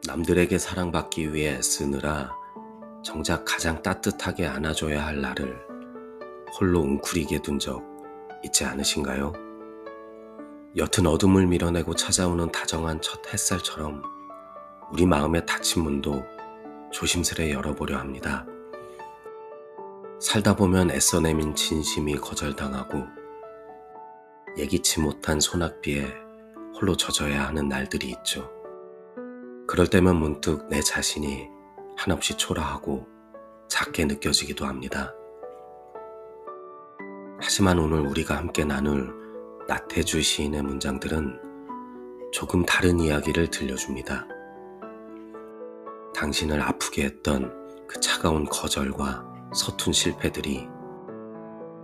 남들에게 사랑받기 위해 애쓰느라 정작 가장 따뜻하게 안아줘야 할 나를 홀로 웅크리게 둔 적 있지 않으신가요? 옅은 어둠을 밀어내고 찾아오는 다정한 첫 햇살처럼 우리 마음의 닫힌 문도 조심스레 열어보려 합니다. 살다 보면 애써 내민 진심이 거절당하고 예기치 못한 소낙비에 홀로 젖어야 하는 날들이 있죠. 그럴 때면 문득 내 자신이 한없이 초라하고 작게 느껴지기도 합니다. 하지만 오늘 우리가 함께 나눌 나태주 시인의 문장들은 조금 다른 이야기를 들려줍니다. 당신을 아프게 했던 그 차가운 거절과 서툰 실패들이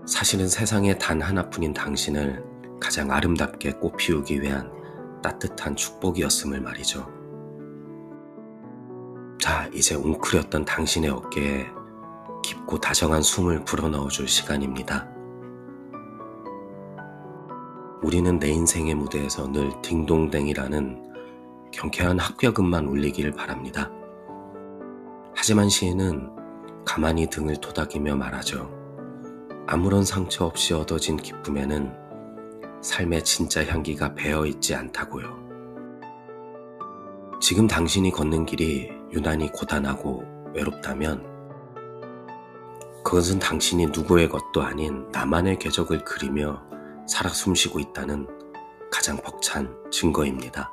사실은 세상에 단 하나뿐인 당신을 가장 아름답게 꽃피우기 위한 따뜻한 축복이었음을 말이죠. 자, 이제 웅크렸던 당신의 어깨에 깊고 다정한 숨을 불어넣어줄 시간입니다. 우리는 내 인생의 무대에서 늘 딩동댕이라는 경쾌한 합격음만 울리기를 바랍니다. 하지만 시인은 가만히 등을 토닥이며 말하죠. 아무런 상처 없이 얻어진 기쁨에는 삶의 진짜 향기가 배어있지 않다고요. 지금 당신이 걷는 길이 유난히 고단하고 외롭다면 그것은 당신이 누구의 것도 아닌 나만의 궤적을 그리며 살아 숨쉬고 있다는 가장 벅찬 증거입니다.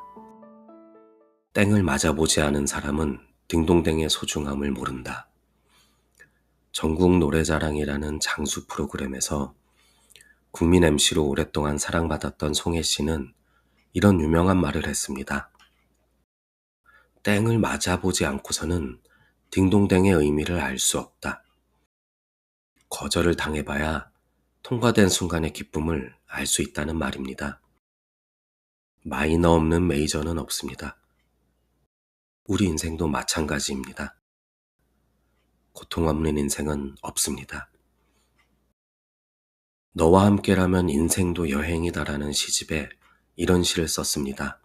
땡을 맞아보지 않은 사람은 딩동댕의 소중함을 모른다. 전국 노래자랑이라는 장수 프로그램에서 국민 MC로 오랫동안 사랑받았던 송혜 씨는 이런 유명한 말을 했습니다. 땡을 맞아보지 않고서는 딩동댕의 의미를 알 수 없다. 거절을 당해봐야 통과된 순간의 기쁨을 알 수 있다는 말입니다. 마이너 없는 메이저는 없습니다. 우리 인생도 마찬가지입니다. 고통 없는 인생은 없습니다. 너와 함께라면 인생도 여행이다라는 시집에 이런 시를 썼습니다.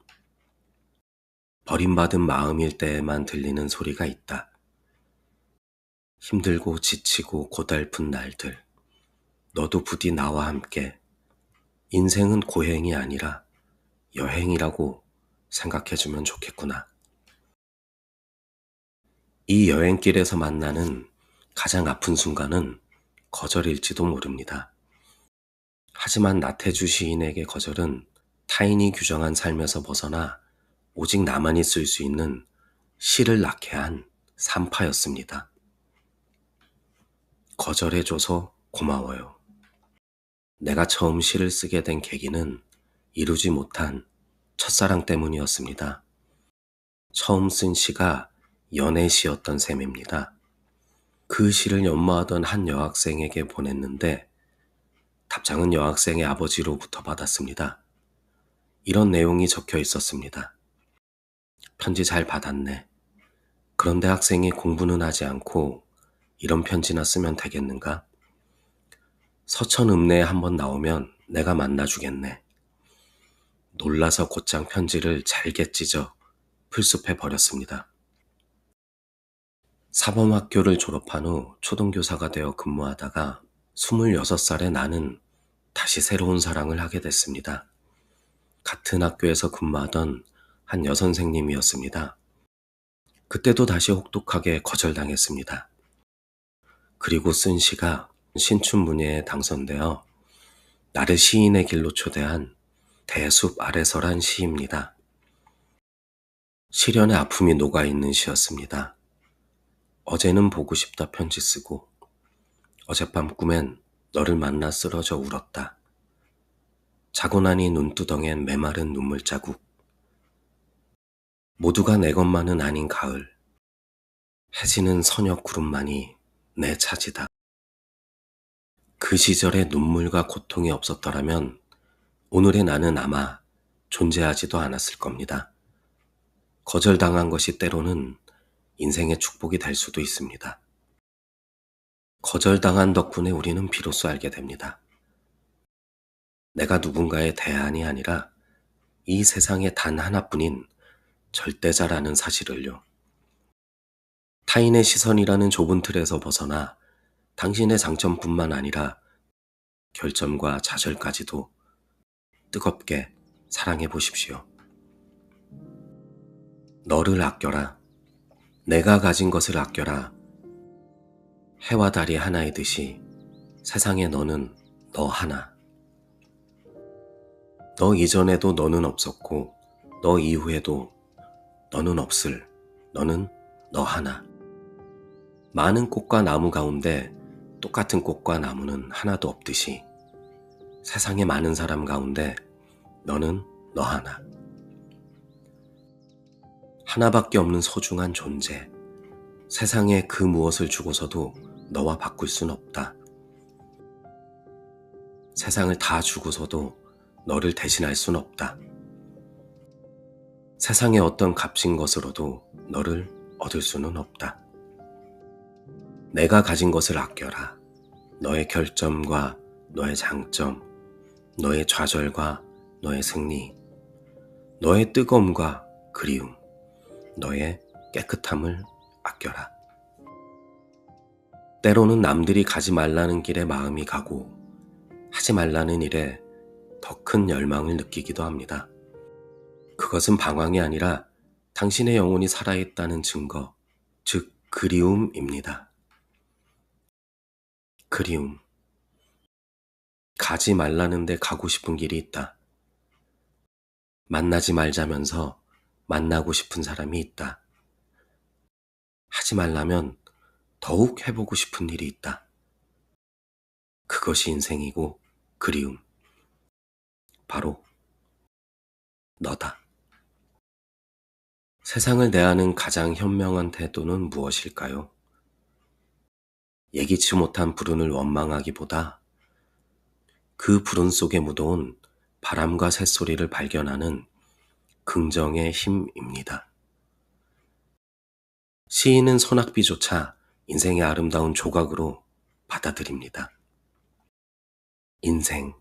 버림받은 마음일 때에만 들리는 소리가 있다. 힘들고 지치고 고달픈 날들, 너도 부디 나와 함께 인생은 고행이 아니라 여행이라고 생각해주면 좋겠구나. 이 여행길에서 만나는 가장 아픈 순간은 거절일지도 모릅니다. 하지만 나태주 시인에게 거절은 타인이 규정한 삶에서 벗어나 오직 나만이 쓸 수 있는 시를 낳게 한 산파였습니다. 거절해줘서 고마워요. 내가 처음 시를 쓰게 된 계기는 이루지 못한 첫사랑 때문이었습니다. 처음 쓴 시가 연애시였던 셈입니다. 그 시를 연모하던 한 여학생에게 보냈는데 답장은 여학생의 아버지로부터 받았습니다. 이런 내용이 적혀 있었습니다. 편지 잘 받았네. 그런데 학생이 공부는 하지 않고 이런 편지나 쓰면 되겠는가? 서천읍내에 한번 나오면 내가 만나주겠네. 놀라서 곧장 편지를 잘게 찢어 풀숲에 버렸습니다. 사범학교를 졸업한 후 초등교사가 되어 근무하다가 26살에 나는 다시 새로운 사랑을 하게 됐습니다. 같은 학교에서 근무하던 한 여선생님이었습니다. 그때도 다시 혹독하게 거절당했습니다. 그리고 쓴 시가 신춘문예에 당선되어 나를 시인의 길로 초대한 대숲 아래서란 시입니다. 시련의 아픔이 녹아있는 시였습니다. 어제는 보고 싶다 편지 쓰고 어젯밤 꿈엔 너를 만나 쓰러져 울었다. 자고 나니 눈두덩엔 메마른 눈물 자국. 모두가 내 것만은 아닌 가을. 해지는 서녁 구름만이 내 차지다. 그 시절에 눈물과 고통이 없었더라면 오늘의 나는 아마 존재하지도 않았을 겁니다. 거절당한 것이 때로는 인생의 축복이 될 수도 있습니다. 거절당한 덕분에 우리는 비로소 알게 됩니다. 내가 누군가의 대안이 아니라 이 세상에 단 하나뿐인 절대자라는 사실을요. 타인의 시선이라는 좁은 틀에서 벗어나 당신의 장점뿐만 아니라 결점과 좌절까지도 뜨겁게 사랑해 보십시오. 너를 아껴라. 내가 가진 것을 아껴라. 해와 달이 하나이듯이 세상에 너는 너 하나. 너 이전에도 너는 없었고 너 이후에도 너는 없을 너는 너 하나. 많은 꽃과 나무 가운데 똑같은 꽃과 나무는 하나도 없듯이 세상에 많은 사람 가운데 너는 너 하나. 하나밖에 없는 소중한 존재. 세상에 그 무엇을 주고서도 너와 바꿀 순 없다. 세상을 다 주고서도 너를 대신할 순 없다. 세상의 어떤 값진 것으로도 너를 얻을 수는 없다. 내가 가진 것을 아껴라. 너의 결점과 너의 장점, 너의 좌절과 너의 승리, 너의 뜨거움과 그리움, 너의 깨끗함을 아껴라. 때로는 남들이 가지 말라는 길에 마음이 가고 하지 말라는 일에 더 큰 열망을 느끼기도 합니다. 그것은 방황이 아니라 당신의 영혼이 살아있다는 증거, 즉 그리움입니다. 그리움. 가지 말라는데 가고 싶은 길이 있다. 만나지 말자면서 만나고 싶은 사람이 있다. 하지 말라면 더욱 해보고 싶은 일이 있다. 그것이 인생이고 그리움. 바로 너다. 세상을 대하는 가장 현명한 태도는 무엇일까요? 예기치 못한 불운을 원망하기보다 그 불운 속에 묻어온 바람과 새소리를 발견하는 긍정의 힘입니다. 시인은 소낙비조차 인생의 아름다운 조각으로 받아들입니다. 인생.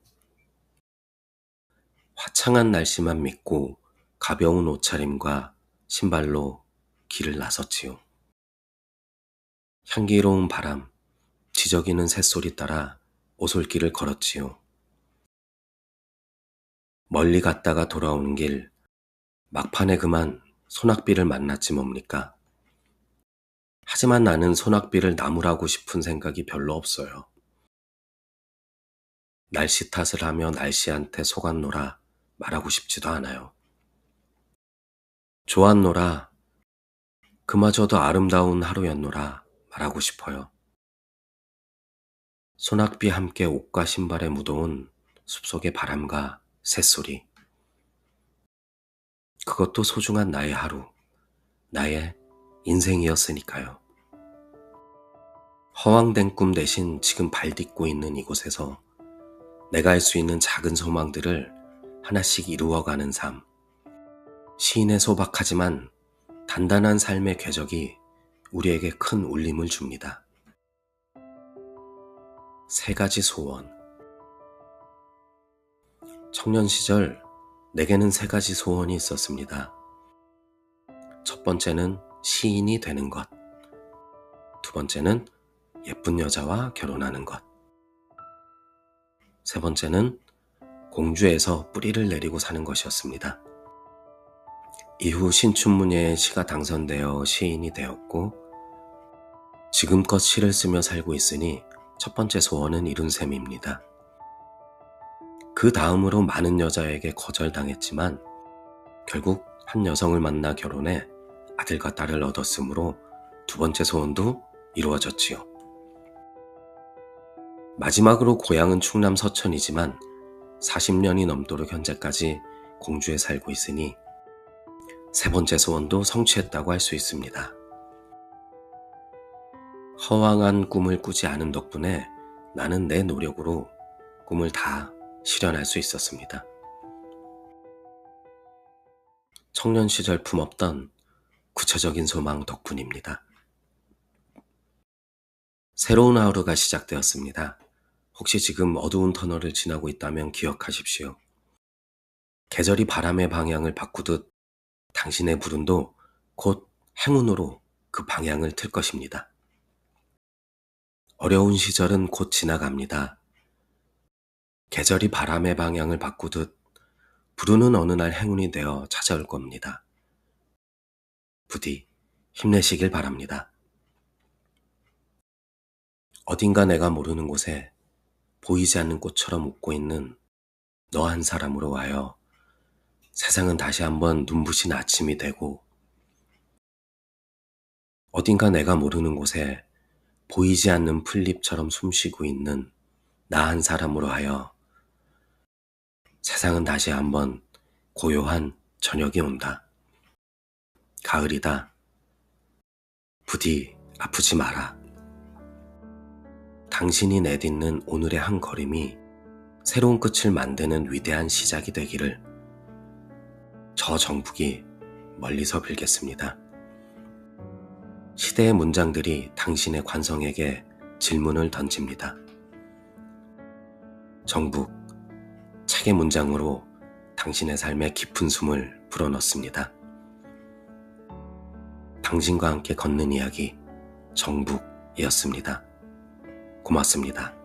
화창한 날씨만 믿고 가벼운 옷차림과 신발로 길을 나섰지요. 향기로운 바람, 지저귀는 새소리 따라 오솔길을 걸었지요. 멀리 갔다가 돌아오는 길, 막판에 그만 소낙비를 만났지 뭡니까? 하지만 나는 소낙비를 나무라고 싶은 생각이 별로 없어요. 날씨 탓을 하며 날씨한테 속았노라 말하고 싶지도 않아요. 좋았노라, 그마저도 아름다운 하루였노라 말하고 싶어요. 소낙비 함께 옷과 신발에 묻어온 숲속의 바람과 새소리. 그것도 소중한 나의 하루, 나의 인생이었으니까요. 허황된 꿈 대신 지금 발 딛고 있는 이곳에서 내가 할 수 있는 작은 소망들을 하나씩 이루어가는 삶. 시인의 소박하지만 단단한 삶의 궤적이 우리에게 큰 울림을 줍니다. 3가지 소원. 청년 시절 내게는 3가지 소원이 있었습니다. 첫 번째는 시인이 되는 것. 두 번째는 예쁜 여자와 결혼하는 것. 세 번째는 공주에서 뿌리를 내리고 사는 것이었습니다. 이후 신춘문예의 시가 당선되어 시인이 되었고 지금껏 시를 쓰며 살고 있으니 첫 번째 소원은 이룬 셈입니다. 그 다음으로 많은 여자에게 거절당했지만 결국 한 여성을 만나 결혼해 아들과 딸을 얻었으므로 두 번째 소원도 이루어졌지요. 마지막으로 고향은 충남 서천이지만 40년이 넘도록 현재까지 공주에 살고 있으니 세 번째 소원도 성취했다고 할 수 있습니다. 허황한 꿈을 꾸지 않은 덕분에 나는 내 노력으로 꿈을 다 실현할 수 있었습니다. 청년 시절 품었던 구체적인 소망 덕분입니다. 새로운 하루가 시작되었습니다. 혹시 지금 어두운 터널을 지나고 있다면 기억하십시오. 계절이 바람의 방향을 바꾸듯 당신의 불운도 곧 행운으로 그 방향을 틀 것입니다. 어려운 시절은 곧 지나갑니다. 계절이 바람의 방향을 바꾸듯 불운은 어느 날 행운이 되어 찾아올 겁니다. 부디 힘내시길 바랍니다. 어딘가 내가 모르는 곳에 보이지 않는 꽃처럼 웃고 있는 너 한 사람으로 하여 세상은 다시 한번 눈부신 아침이 되고, 어딘가 내가 모르는 곳에 보이지 않는 풀잎처럼 숨쉬고 있는 나 한 사람으로 하여 세상은 다시 한번 고요한 저녁이 온다. 가을이다. 부디 아프지 마라. 당신이 내딛는 오늘의 한 걸음이 새로운 끝을 만드는 위대한 시작이 되기를 저 정북이 멀리서 빌겠습니다. 시대의 문장들이 당신의 관성에게 질문을 던집니다. 정북, 책의 문장으로 당신의 삶에 깊은 숨을 불어넣습니다. 당신과 함께 걷는 이야기, 정북이었습니다. 고맙습니다.